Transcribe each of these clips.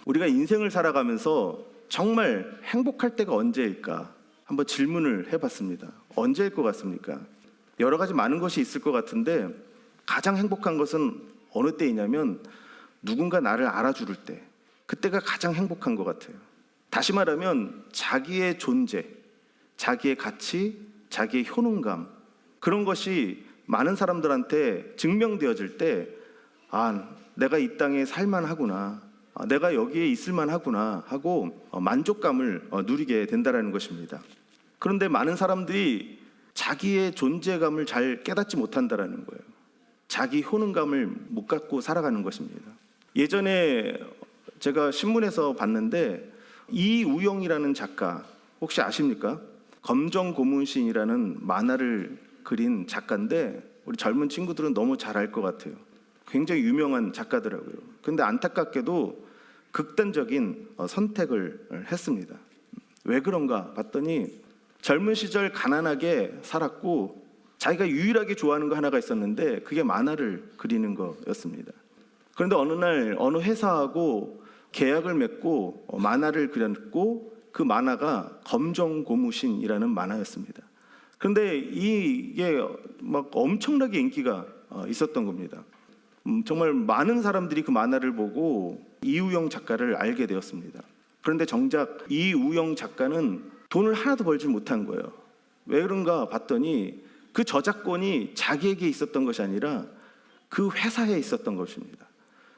우리가 인생을 살아가면서 정말 행복할 때가 언제일까? 한번 질문을 해봤습니다. 언제일 것 같습니까? 여러 가지 많은 것이 있을 것 같은데 가장 행복한 것은 어느 때이냐면 누군가 나를 알아줄 때, 그때가 가장 행복한 것 같아요. 다시 말하면 자기의 존재, 자기의 가치, 자기의 효능감, 그런 것이 많은 사람들한테 증명되어질 때 내가 이 땅에 살만하구나, 내가 여기에 있을만하구나 하고 만족감을 누리게 된다는 것입니다. 그런데 많은 사람들이 자기의 존재감을 잘 깨닫지 못한다는 거예요. 자기 효능감을 못 갖고 살아가는 것입니다. 예전에 제가 신문에서 봤는데 이우영이라는 작가 혹시 아십니까? 검정고문신이라는 만화를 그린 작가인데 우리 젊은 친구들은 너무 잘 알 것 같아요. 굉장히 유명한 작가더라고요. 근데 안타깝게도 극단적인 선택을 했습니다. 왜 그런가 봤더니 젊은 시절 가난하게 살았고 자기가 유일하게 좋아하는 거 하나가 있었는데 그게 만화를 그리는 거였습니다. 그런데 어느 날 어느 회사하고 계약을 맺고 만화를 그렸고 그 만화가 검정고무신이라는 만화였습니다. 그런데 이게 막 엄청나게 인기가 있었던 겁니다. 정말 많은 사람들이 그 만화를 보고 이우영 작가를 알게 되었습니다. 그런데 정작 이우영 작가는 돈을 하나도 벌지 못한 거예요. 왜 그런가 봤더니 그 저작권이 자기에게 있었던 것이 아니라 그 회사에 있었던 것입니다.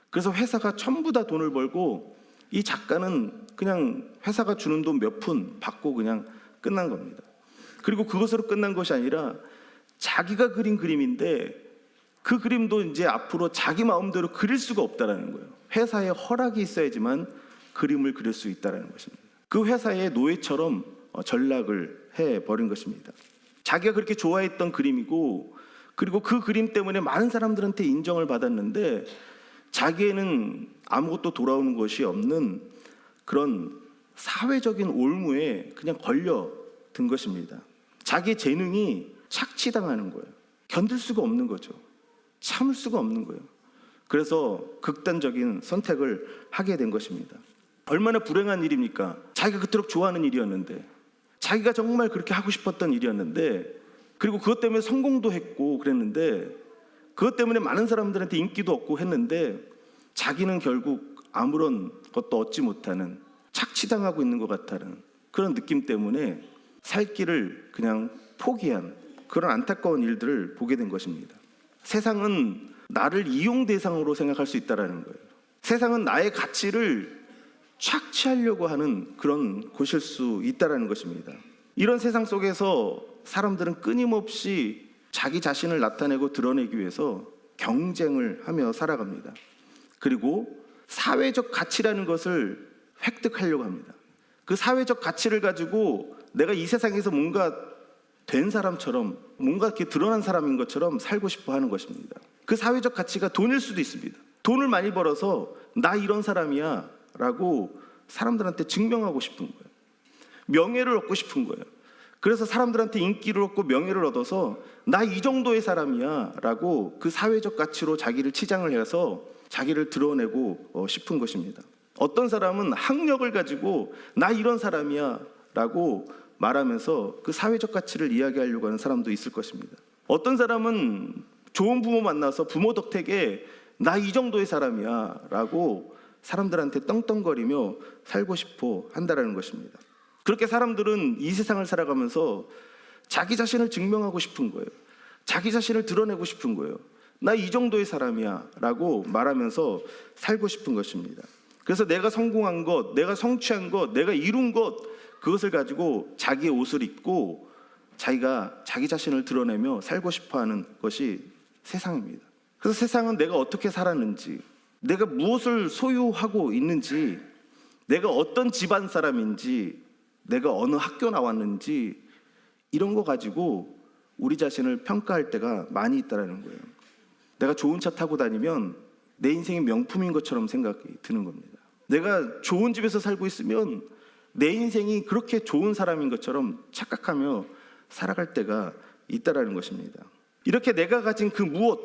그래서 회사가 전부 다 돈을 벌고 이 작가는 그냥 회사가 주는 돈 몇 푼 받고 그냥 끝난 겁니다. 그리고 그것으로 끝난 것이 아니라 자기가 그린 그림인데 그 그림도 이제 앞으로 자기 마음대로 그릴 수가 없다라는 거예요. 회사에 허락이 있어야지만 그림을 그릴 수 있다라는 것입니다. 그 회사의 노예처럼 전락을 해버린 것입니다. 자기가 그렇게 좋아했던 그림이고 그리고 그 그림 때문에 많은 사람들한테 인정을 받았는데 자기에는 아무것도 돌아오는 것이 없는 그런 사회적인 올무에 그냥 걸려든 것입니다. 자기 재능이 착취당하는 거예요. 견딜 수가 없는 거죠. 참을 수가 없는 거예요. 그래서 극단적인 선택을 하게 된 것입니다. 얼마나 불행한 일입니까? 자기가 그토록 좋아하는 일이었는데, 자기가 정말 그렇게 하고 싶었던 일이었는데, 그리고 그것 때문에 성공도 했고 그랬는데, 그것 때문에 많은 사람들한테 인기도 얻고 했는데 자기는 결국 아무런 것도 얻지 못하는, 착취당하고 있는 것 같다는 그런 느낌 때문에 살 길을 그냥 포기한 그런 안타까운 일들을 보게 된 것입니다. 세상은 나를 이용 대상으로 생각할 수 있다는 거예요. 세상은 나의 가치를 착취하려고 하는 그런 곳일 수 있다는 것입니다. 이런 세상 속에서 사람들은 끊임없이 자기 자신을 나타내고 드러내기 위해서 경쟁을 하며 살아갑니다. 그리고 사회적 가치라는 것을 획득하려고 합니다. 그 사회적 가치를 가지고 내가 이 세상에서 뭔가 된 사람처럼, 뭔가 이렇게 드러난 사람인 것처럼 살고 싶어 하는 것입니다. 그 사회적 가치가 돈일 수도 있습니다. 돈을 많이 벌어서 나 이런 사람이야 라고 사람들한테 증명하고 싶은 거예요. 명예를 얻고 싶은 거예요. 그래서 사람들한테 인기를 얻고 명예를 얻어서 나 이 정도의 사람이야 라고 그 사회적 가치로 자기를 치장을 해서 자기를 드러내고 싶은 것입니다. 어떤 사람은 학력을 가지고 나 이런 사람이야 라고 말하면서 그 사회적 가치를 이야기하려고 하는 사람도 있을 것입니다. 어떤 사람은 좋은 부모 만나서 부모 덕택에 나 이 정도의 사람이야 라고 사람들한테 떵떵거리며 살고 싶어 한다는 것입니다. 그렇게 사람들은 이 세상을 살아가면서 자기 자신을 증명하고 싶은 거예요. 자기 자신을 드러내고 싶은 거예요. 나 이 정도의 사람이야 라고 말하면서 살고 싶은 것입니다. 그래서 내가 성공한 것, 내가 성취한 것, 내가 이룬 것, 그것을 가지고 자기의 옷을 입고 자기가 자기 자신을 드러내며 살고 싶어하는 것이 세상입니다. 그래서 세상은 내가 어떻게 살았는지, 내가 무엇을 소유하고 있는지, 내가 어떤 집안 사람인지, 내가 어느 학교 나왔는지 이런 거 가지고 우리 자신을 평가할 때가 많이 있다는 거예요. 내가 좋은 차 타고 다니면 내 인생이 명품인 것처럼 생각이 드는 겁니다. 내가 좋은 집에서 살고 있으면 내 인생이 그렇게 좋은 사람인 것처럼 착각하며 살아갈 때가 있다는 것입니다. 이렇게 내가 가진 그 무엇,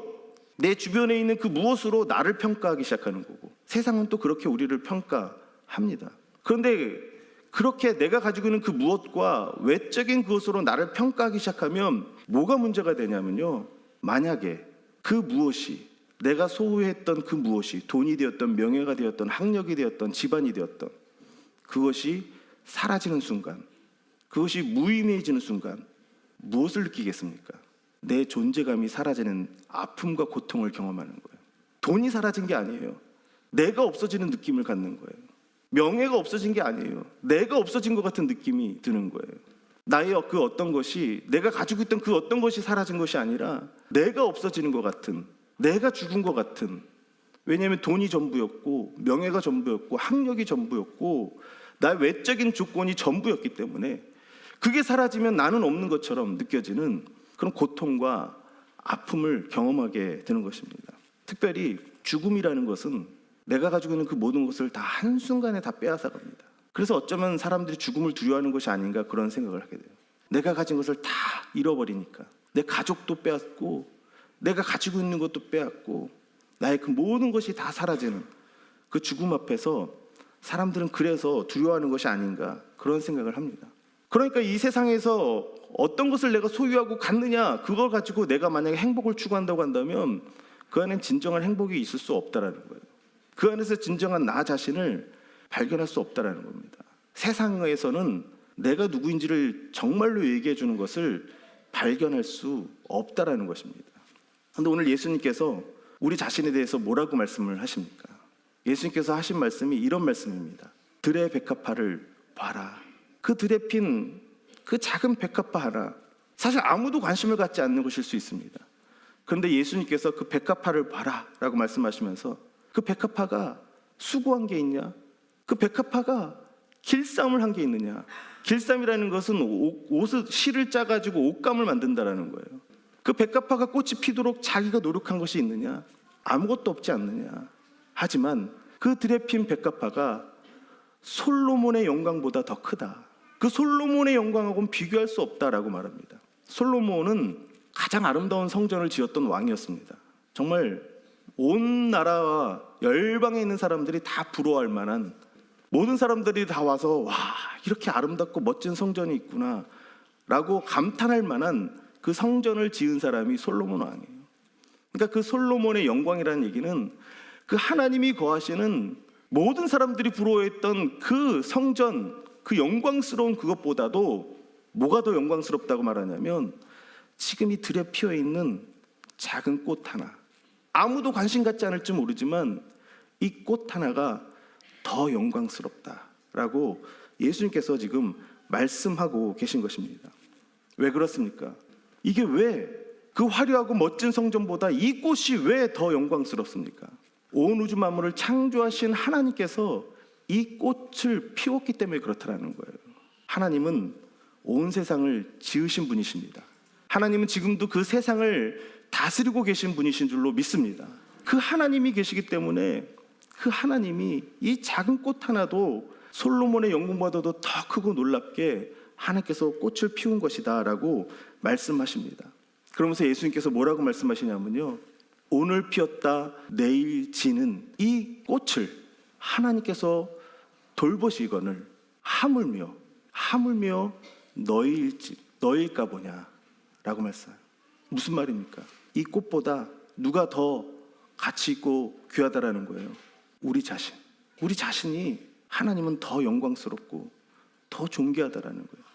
내 주변에 있는 그 무엇으로 나를 평가하기 시작하는 거고, 세상은 또 그렇게 우리를 평가하고 합니다. 그런데 그렇게 내가 가지고 있는 그 무엇과 외적인 그것으로 나를 평가하기 시작하면 뭐가 문제가 되냐면요, 만약에 그 무엇이, 내가 소유했던 그 무엇이 돈이 되었던, 명예가 되었던, 학력이 되었던, 집안이 되었던 그것이 사라지는 순간, 그것이 무의미해지는 순간 무엇을 느끼겠습니까? 내 존재감이 사라지는 아픔과 고통을 경험하는 거예요. 돈이 사라진 게 아니에요. 내가 없어지는 느낌을 갖는 거예요. 명예가 없어진 게 아니에요. 내가 없어진 것 같은 느낌이 드는 거예요. 나의 그 어떤 것이, 내가 가지고 있던 그 어떤 것이 사라진 것이 아니라 내가 없어지는 것 같은, 내가 죽은 것 같은. 왜냐하면 돈이 전부였고, 명예가 전부였고, 학력이 전부였고, 나의 외적인 조건이 전부였기 때문에 그게 사라지면 나는 없는 것처럼 느껴지는 그런 고통과 아픔을 경험하게 되는 것입니다. 특별히 죽음이라는 것은 내가 가지고 있는 그 모든 것을 다 한순간에 다 빼앗아 갑니다. 그래서 어쩌면 사람들이 죽음을 두려워하는 것이 아닌가 그런 생각을 하게 돼요. 내가 가진 것을 다 잃어버리니까. 내 가족도 빼앗고, 내가 가지고 있는 것도 빼앗고, 나의 그 모든 것이 다 사라지는 그 죽음 앞에서 사람들은 그래서 두려워하는 것이 아닌가 그런 생각을 합니다. 그러니까 이 세상에서 어떤 것을 내가 소유하고 갖느냐, 그걸 가지고 내가 만약에 행복을 추구한다고 한다면 그 안엔 진정한 행복이 있을 수 없다라는 거예요. 그 안에서 진정한 나 자신을 발견할 수 없다라는 겁니다. 세상에서는 내가 누구인지를 정말로 얘기해 주는 것을 발견할 수 없다라는 것입니다. 그런데 오늘 예수님께서 우리 자신에 대해서 뭐라고 말씀을 하십니까? 예수님께서 하신 말씀이 이런 말씀입니다. 들의 백합화를 봐라. 그 들에 핀 그 작은 백합화 하나, 사실 아무도 관심을 갖지 않는 것일 수 있습니다. 그런데 예수님께서 그 백합화를 봐라 라고 말씀하시면서 그 백합화가 수고한 게 있냐? 그 백합화가 길쌈을 한 게 있느냐? 길쌈이라는 것은 옷을 실을 짜가지고 옷감을 만든다라는 거예요. 그 백합화가 꽃이 피도록 자기가 노력한 것이 있느냐? 아무것도 없지 않느냐? 하지만 그 들에 핀 백합화가 솔로몬의 영광보다 더 크다. 그 솔로몬의 영광하고는 비교할 수 없다라고 말합니다. 솔로몬은 가장 아름다운 성전을 지었던 왕이었습니다. 정말 온 나라와 열방에 있는 사람들이 다 부러워할 만한, 모든 사람들이 다 와서 와, 이렇게 아름답고 멋진 성전이 있구나 라고 감탄할 만한 그 성전을 지은 사람이 솔로몬 왕이에요. 그러니까 그 솔로몬의 영광이라는 얘기는 그 하나님이 거하시는 모든 사람들이 부러워했던 그 성전, 그 영광스러운 그것보다도 뭐가 더 영광스럽다고 말하냐면 지금 이 들에 피어있는 작은 꽃 하나, 아무도 관심 갖지 않을지 모르지만 이 꽃 하나가 더 영광스럽다라고 예수님께서 지금 말씀하고 계신 것입니다. 왜 그렇습니까? 이게 왜 그 화려하고 멋진 성전보다 이 꽃이 왜 더 영광스럽습니까? 온 우주 만물을 창조하신 하나님께서 이 꽃을 피웠기 때문에 그렇다는 거예요. 하나님은 온 세상을 지으신 분이십니다. 하나님은 지금도 그 세상을 다스리고 계신 분이신 줄로 믿습니다. 그 하나님이 계시기 때문에 그 하나님이 이 작은 꽃 하나도 솔로몬의 영광보다도 더 크고 놀랍게 하나님께서 꽃을 피운 것이다 라고 말씀하십니다. 그러면서 예수님께서 뭐라고 말씀하시냐면요, 오늘 피었다 내일 지는 이 꽃을 하나님께서 돌보시거늘 하물며 너희일까 보냐 라고 말씀해요. 무슨 말입니까? 이 꽃보다 누가 더 가치 있고 귀하다라는 거예요. 우리 자신이 하나님은 더 영광스럽고 더 존귀하다라는 거예요.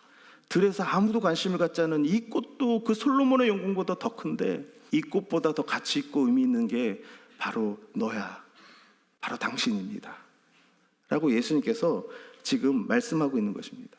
들에서 아무도 관심을 갖지 않은 이 꽃도 그 솔로몬의 영광보다 더 큰데 이 꽃보다 더 가치 있고 의미 있는 게 바로 너야, 바로 당신입니다 라고 예수님께서 지금 말씀하고 있는 것입니다.